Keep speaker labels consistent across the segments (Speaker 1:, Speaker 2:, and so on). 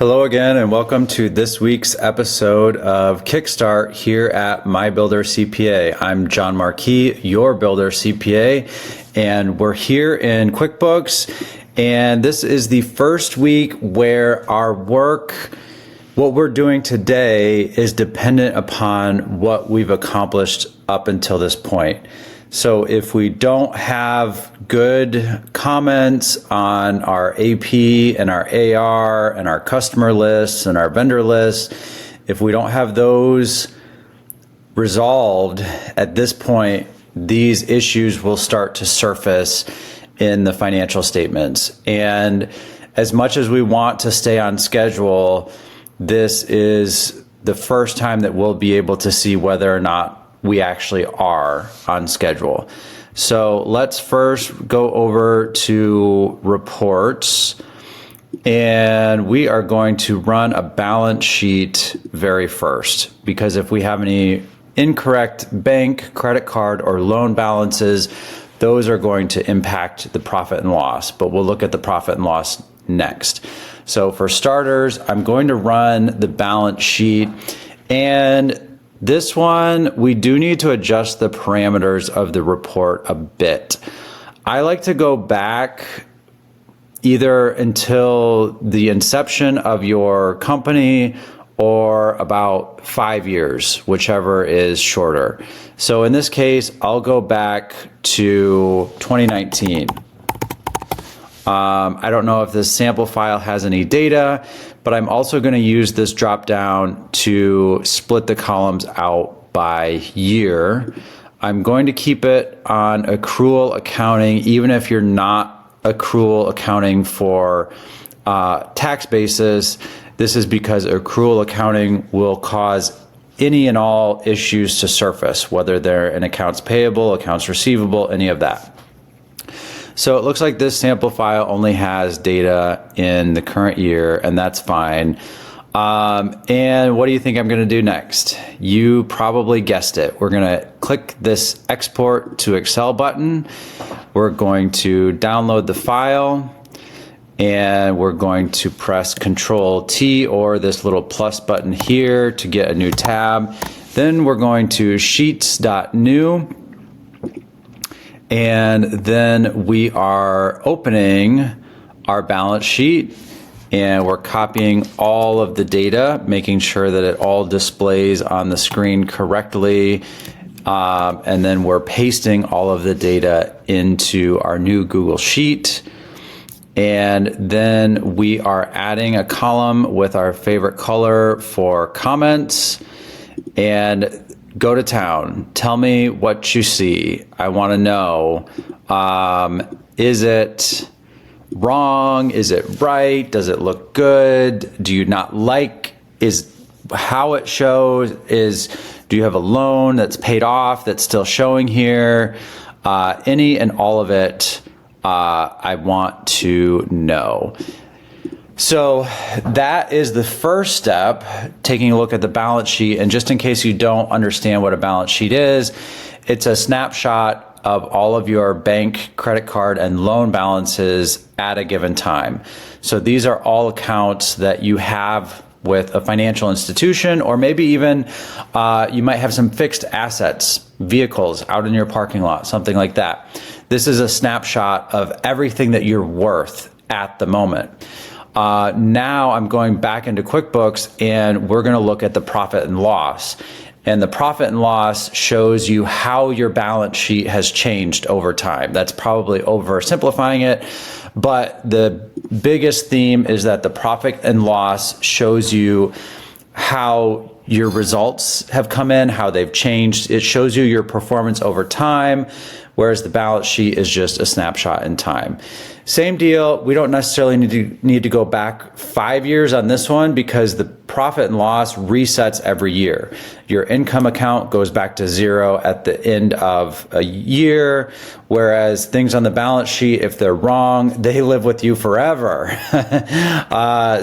Speaker 1: Hello again, and welcome to this week's episode of Kickstart here at My Builder CPA. I'm John Marquis, your Builder CPA, and we're here in QuickBooks, and this is the first week where our work, what we're doing today, is dependent upon what we've accomplished up until this point. So if we don't have good comments on our AP and our AR and our customer lists and our vendor lists, if we don't have those resolved at this point, these issues will start to surface in the financial statements. And as much as we want to stay on schedule, this is the first time that we'll be able to see whether or not we actually are on schedule. So let's first go over to reports, and we are going to run a balance sheet very first, because if we have any incorrect bank, credit card, or loan balances, those are going to impact the profit and loss, but we'll look at the profit and loss next. So for starters, I'm going to run the balance sheet, and this one, we do need to adjust the parameters of the report a bit. I like to go back either until the inception of your company or about 5 years, whichever is shorter. So in this case, I'll go back to 2019. I don't know if this sample file has any data, but I'm also going to use this drop down to split the columns out by year. I'm going to keep it on accrual accounting, even if you're not accrual accounting for tax basis. This is because accrual accounting will cause any and all issues to surface, whether they're in accounts payable, accounts receivable, any of that. So it looks like this sample file only has data in the current year, and that's fine. And what do you think I'm going to do next? You probably guessed it. We're going to click this Export to Excel button. We're going to download the file, and we're going to press Control T or this little plus button here to get a new tab. Then we're going to Sheets.new. And then we are opening our balance sheet, and we're copying all of the data, making sure that it all displays on the screen correctly. And then we're pasting all of the data into our new Google Sheet. And then we are adding a column with our favorite color for comments. And go to town. Tell me what you see. I want to know, is it wrong? Is it right? Does it look good? Do you not like is how it shows? Do you have a loan that's paid off that's still showing here? Any and all of it, I want to know. So that is the first step, taking a look at the balance sheet. And just in case you don't understand what a balance sheet is, it's a snapshot of all of your bank, credit card, and loan balances at a given time. So these are all accounts that you have with a financial institution, or maybe even you might have some fixed assets, vehicles out in your parking lot, something like that. This is a snapshot of everything that you're worth at the moment. Now I'm going back into QuickBooks, and we're going to look at the profit and loss. And the profit and loss shows you how your balance sheet has changed over time. That's probably oversimplifying it, but the biggest theme is that the profit and loss shows you how your results have come in, how they've changed. It shows you your performance over time, whereas the balance sheet is just a snapshot in time. Same deal. We don't necessarily need to go back 5 years on this one, because the profit and loss resets every year. Your income account goes back to zero at the end of a year, whereas things on the balance sheet, if they're wrong, they live with you forever.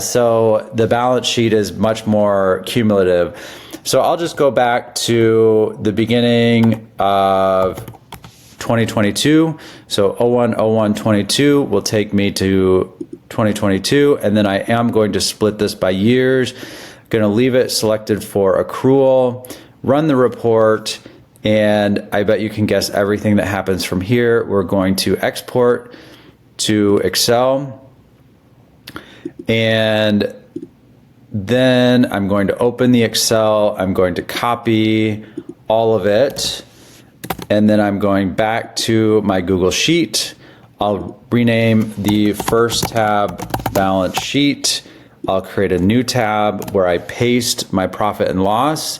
Speaker 1: So the balance sheet is much more cumulative. So I'll just go back to the beginning of 2022. So 01/01/22 will take me to 2022, and then I am going to split this by years. Going to leave it selected for accrual, run the report, and I bet you can guess everything that happens from here. We're going to export to Excel, and then I'm going to open the Excel. I'm going to copy all of it, and then I'm going back to my Google Sheet. I'll rename the first tab balance sheet. I'll create a new tab where I paste my profit and loss.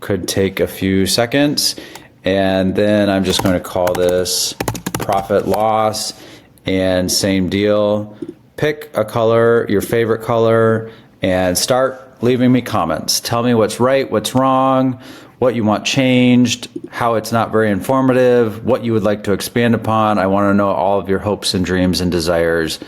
Speaker 1: Could take a few seconds. And then I'm just going to call this profit loss, and same deal. Pick a color, your favorite color, and start leaving me comments. Tell me what's right, what's wrong, what you want changed, how it's not very informative, what you would like to expand upon. I want to know all of your hopes and dreams and desires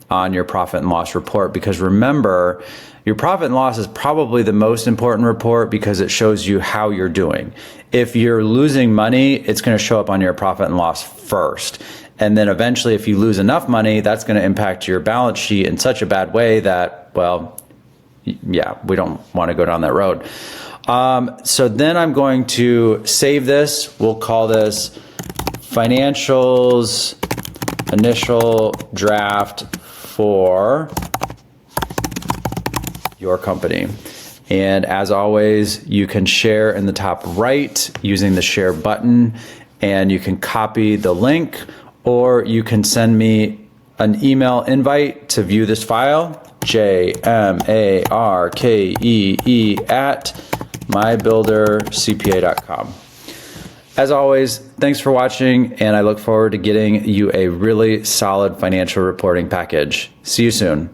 Speaker 1: on your profit and loss report, because remember, your profit and loss is probably the most important report because it shows you how you're doing. If you're losing money, it's going to show up on your profit and loss first. And then eventually, if you lose enough money, that's going to impact your balance sheet in such a bad way that, well, yeah, we don't want to go down that road. So then I'm going to save this. We'll call this financials initial draft for your company. And as always, you can share in the top right using the share button, and you can copy the link, or you can send me an email invite to view this file, jmarkee@mybuildercpa.com. As always, thanks for watching, and I look forward to getting you a really solid financial reporting package. See you soon.